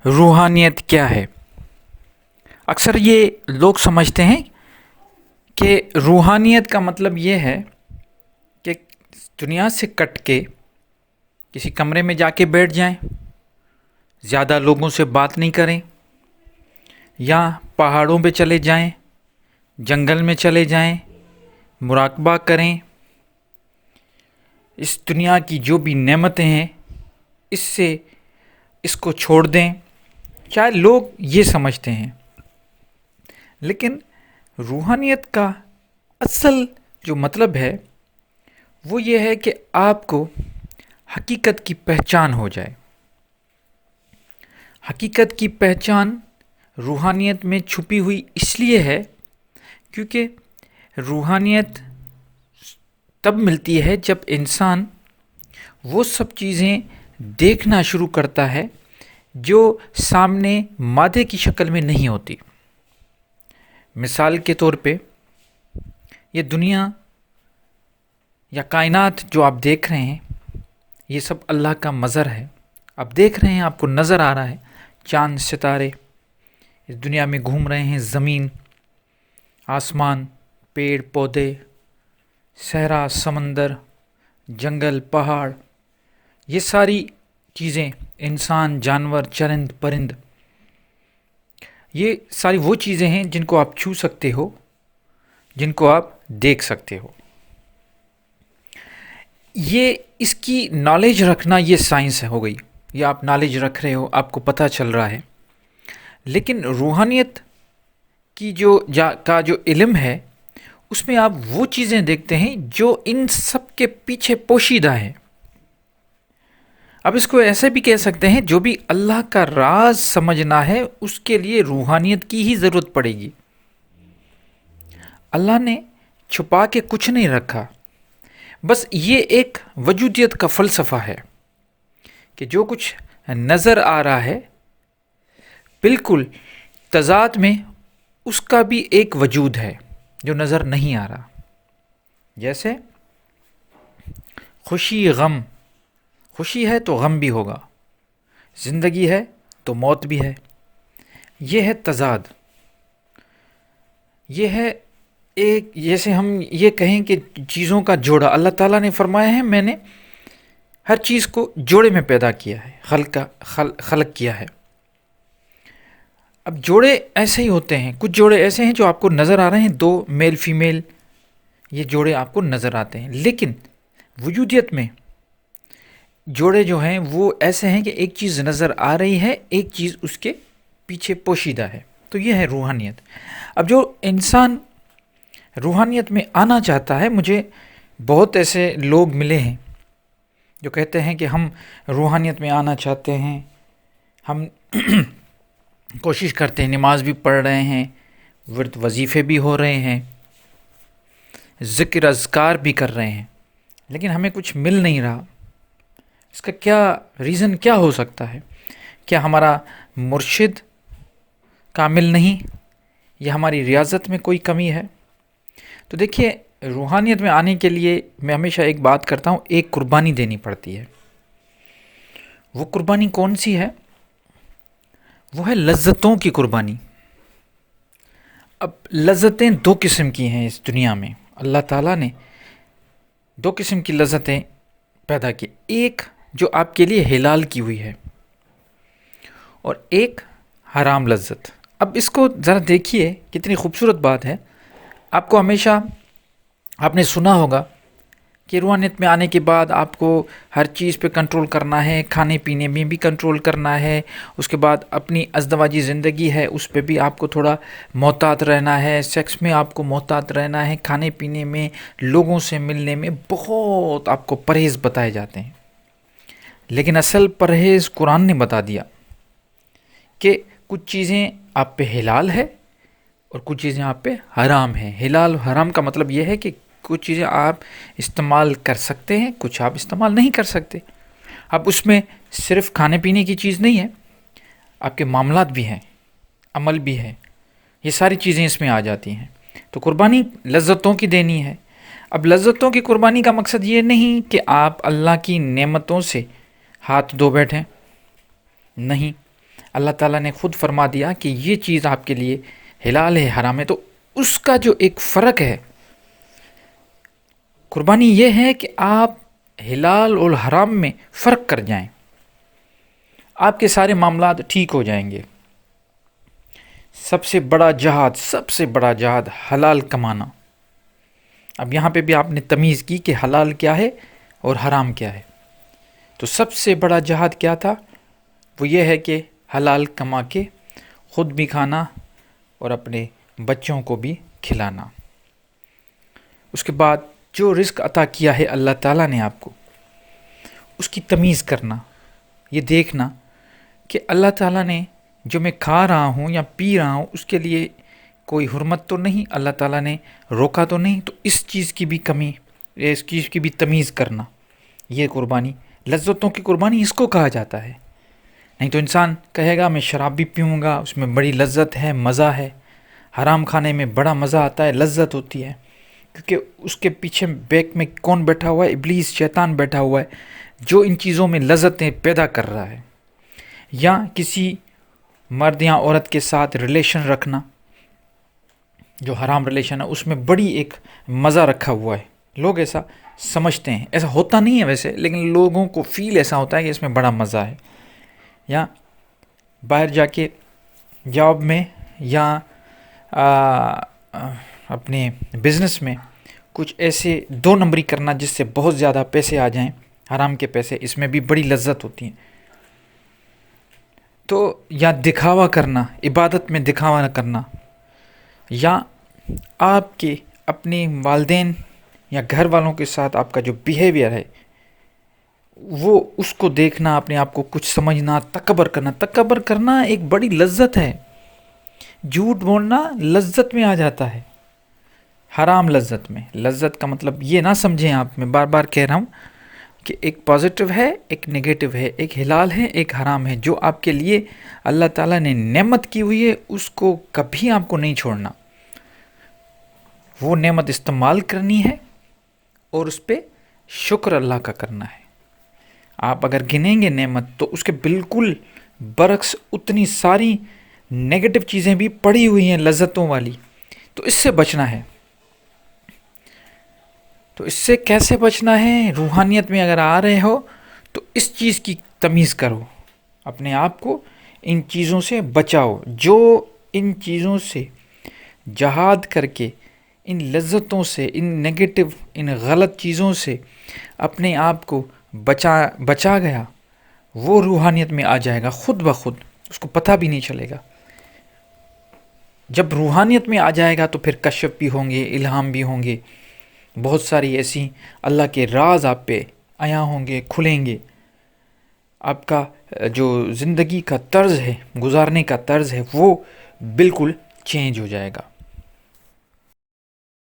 روحانیت کیا ہے؟ اکثر یہ لوگ سمجھتے ہیں کہ روحانیت کا مطلب یہ ہے کہ دنیا سے کٹ کے کسی کمرے میں جا کے بیٹھ جائیں، زیادہ لوگوں سے بات نہیں کریں، یا پہاڑوں پہ چلے جائیں، جنگل میں چلے جائیں، مراقبہ کریں، اس دنیا کی جو بھی نعمتیں ہیں اس کو چھوڑ دیں۔ شاید لوگ یہ سمجھتے ہیں، لیکن روحانیت کا اصل جو مطلب ہے وہ یہ ہے کہ آپ کو حقیقت کی پہچان ہو جائے۔ حقیقت کی پہچان روحانیت میں چھپی ہوئی اس لیے ہے کیونکہ روحانیت تب ملتی ہے جب انسان وہ سب چیزیں دیکھنا شروع کرتا ہے جو سامنے مادے کی شکل میں نہیں ہوتی۔ مثال کے طور پہ یہ دنیا یا کائنات جو آپ دیکھ رہے ہیں یہ سب اللہ کا مظہر ہے۔ آپ دیکھ رہے ہیں، آپ کو نظر آ رہا ہے، چاند ستارے اس دنیا میں گھوم رہے ہیں، زمین، آسمان، پیڑ پودے، صحرا، سمندر، جنگل، پہاڑ، یہ ساری چیزیں، انسان، جانور، چرند پرند، یہ ساری وہ چیزیں ہیں جن کو آپ چھو سکتے ہو، جن کو آپ دیکھ سکتے ہو۔ یہ اس کی نالج رکھنا یہ سائنس ہو گئی، یہ آپ نالج رکھ رہے ہو، آپ کو پتہ چل رہا ہے۔ لیکن روحانیت کی جو علم ہے اس میں آپ وہ چیزیں دیکھتے ہیں جو ان سب کے پیچھے پوشیدہ ہیں۔ اب اس کو ایسے بھی کہہ سکتے ہیں، جو بھی اللہ کا راز سمجھنا ہے اس کے لیے روحانیت کی ہی ضرورت پڑے گی۔ اللہ نے چھپا کے کچھ نہیں رکھا، بس یہ ایک وجودیت کا فلسفہ ہے کہ جو کچھ نظر آ رہا ہے بالکل تضاد میں اس کا بھی ایک وجود ہے جو نظر نہیں آ رہا۔ جیسے خوشی، غم، خوشی ہے تو غم بھی ہوگا، زندگی ہے تو موت بھی ہے، یہ ہے تضاد۔ یہ ہے ایک، جیسے ہم یہ کہیں کہ چیزوں کا جوڑا۔ اللہ تعالیٰ نے فرمایا ہے میں نے ہر چیز کو جوڑے میں پیدا کیا ہے، خلق کیا ہے۔ اب جوڑے ایسے ہی ہوتے ہیں، کچھ جوڑے ایسے ہیں جو آپ کو نظر آ رہے ہیں، دو میل فیمیل، یہ جوڑے آپ کو نظر آتے ہیں، لیکن وجودیت میں جوڑے جو ہیں وہ ایسے ہیں کہ ایک چیز نظر آ رہی ہے، ایک چیز اس کے پیچھے پوشیدہ ہے۔ تو یہ ہے روحانیت۔ اب جو انسان روحانیت میں آنا چاہتا ہے، مجھے بہت ایسے لوگ ملے ہیں جو کہتے ہیں کہ ہم روحانیت میں آنا چاہتے ہیں، ہم کوشش کرتے ہیں، نماز بھی پڑھ رہے ہیں، ورد وظیفے بھی ہو رہے ہیں، ذکر اذکار بھی کر رہے ہیں، لیکن ہمیں کچھ مل نہیں رہا۔ اس کا کیا ریزن کیا ہو سکتا ہے؟ کیا ہمارا مرشد کامل نہیں، یا ہماری ریاضت میں کوئی کمی ہے؟ تو دیکھیے، روحانیت میں آنے کے لیے میں ہمیشہ ایک بات کرتا ہوں، ایک قربانی دینی پڑتی ہے۔ وہ قربانی کون سی ہے؟ وہ ہے لذتوں کی قربانی۔ اب لذتیں دو قسم کی ہیں اس دنیا میں، اللہ تعالیٰ نے دو قسم کی لذتیں پیدا کی، ایک جو آپ کے لیے حلال کی ہوئی ہے اور ایک حرام لذت۔ اب اس کو ذرا دیکھیے، کتنی خوبصورت بات ہے۔ آپ کو ہمیشہ آپ نے سنا ہوگا کہ روحانیت میں آنے کے بعد آپ کو ہر چیز پہ کنٹرول کرنا ہے، کھانے پینے میں بھی کنٹرول کرنا ہے، اس کے بعد اپنی ازدواجی زندگی ہے اس پہ بھی آپ کو تھوڑا محتاط رہنا ہے، سیکس میں آپ کو محتاط رہنا ہے، کھانے پینے میں، لوگوں سے ملنے میں بہت آپ کو پرہیز بتائے جاتے ہیں۔ لیکن اصل پرہیز قرآن نے بتا دیا کہ کچھ چیزیں آپ پہ حلال ہے اور کچھ چیزیں آپ پہ حرام ہیں۔ حلال و حرام کا مطلب یہ ہے کہ کچھ چیزیں آپ استعمال کر سکتے ہیں، کچھ آپ استعمال نہیں کر سکتے۔ اب اس میں صرف کھانے پینے کی چیز نہیں ہے، آپ کے معاملات بھی ہیں، عمل بھی ہے، یہ ساری چیزیں اس میں آ جاتی ہیں۔ تو قربانی لذتوں کی دینی ہے۔ اب لذتوں کی قربانی کا مقصد یہ نہیں کہ آپ اللہ کی نعمتوں سے ہاتھ دھو بیٹھیں، نہیں، اللہ تعالیٰ نے خود فرما دیا کہ یہ چیز آپ کے لیے حلال ہے، حرام ہے، تو اس کا جو ایک فرق ہے، قربانی یہ ہے کہ آپ حلال اور حرام میں فرق کر جائیں، آپ کے سارے معاملات ٹھیک ہو جائیں گے۔ سب سے بڑا جہاد حلال کمانا۔ اب یہاں پہ بھی آپ نے تمیز کی کہ حلال کیا ہے اور حرام کیا ہے۔ تو سب سے بڑا جہاد کیا تھا؟ وہ یہ ہے کہ حلال کما کے خود بھی کھانا اور اپنے بچوں کو بھی کھلانا۔ اس کے بعد جو رزق عطا کیا ہے اللہ تعالیٰ نے آپ کو، اس کی تمیز کرنا، یہ دیکھنا کہ اللہ تعالیٰ نے جو میں کھا رہا ہوں یا پی رہا ہوں اس کے لیے کوئی حرمت تو نہیں، اللہ تعالیٰ نے روکا تو نہیں، تو اس چیز کی بھی کمی، اس چیز کی بھی تمیز کرنا، یہ قربانی، لذتوں کی قربانی اس کو کہا جاتا ہے۔ نہیں تو انسان کہے گا میں شراب بھی پیوں گا، اس میں بڑی لذت ہے، مزہ ہے، حرام کھانے میں بڑا مزہ آتا ہے، لذت ہوتی ہے، کیونکہ اس کے پیچھے بیک میں کون بیٹھا ہوا ہے؟ ابلیس، شیطان بیٹھا ہوا ہے، جو ان چیزوں میں لذتیں پیدا کر رہا ہے۔ یا کسی مرد یا عورت کے ساتھ ریلیشن رکھنا، جو حرام ریلیشن ہے، اس میں بڑی ایک مزہ رکھا ہوا ہے، لوگ ایسا سمجھتے ہیں، ایسا ہوتا نہیں ہے ویسے، لیکن لوگوں کو فیل ایسا ہوتا ہے کہ اس میں بڑا مزہ ہے۔ یا باہر جا کے جاب میں یا اپنے بزنس میں کچھ ایسے دو نمبری کرنا جس سے بہت زیادہ پیسے آ جائیں، حرام کے پیسے، اس میں بھی بڑی لذت ہوتی ہے۔ تو یا دکھاوا کرنا، عبادت میں دکھاوا نہ کرنا، یا آپ کے اپنے والدین یا گھر والوں کے ساتھ آپ کا جو بیہیویئر ہے وہ اس کو دیکھنا، اپنے آپ کو کچھ سمجھنا، تکبر کرنا ایک بڑی لذت ہے۔ جھوٹ بولنا لذت میں آ جاتا ہے، حرام لذت میں۔ لذت کا مطلب یہ نہ سمجھیں آپ، میں بار بار کہہ رہا ہوں کہ ایک پازیٹیو ہے، ایک نیگیٹو ہے، ایک حلال ہے، ایک حرام ہے۔ جو آپ کے لیے اللہ تعالیٰ نے نعمت کی ہوئی ہے اس کو کبھی آپ کو نہیں چھوڑنا، وہ نعمت استعمال کرنی ہے اور اس پہ شکر اللہ کا کرنا ہے۔ آپ اگر گنیں گے نعمت تو اس کے بالکل برعکس اتنی ساری نیگیٹو چیزیں بھی پڑی ہوئی ہیں لذتوں والی، تو اس سے بچنا ہے۔ تو اس سے کیسے بچنا ہے؟ روحانیت میں اگر آ رہے ہو تو اس چیز کی تمیز کرو، اپنے آپ کو ان چیزوں سے بچاؤ۔ جو ان چیزوں سے جہاد کر کے، ان لذتوں سے، ان نیگیٹو، ان غلط چیزوں سے اپنے آپ کو بچا گیا، وہ روحانیت میں آ جائے گا خود بخود، اس کو پتہ بھی نہیں چلے گا۔ جب روحانیت میں آ جائے گا تو پھر کشف بھی ہوں گے، الہام بھی ہوں گے، بہت ساری ایسی اللہ کے راز آپ پہ عیاں ہوں گے، کھلیں گے۔ آپ کا جو زندگی کا طرز ہے، گزارنے کا طرز ہے، وہ بالکل چینج ہو جائے گا۔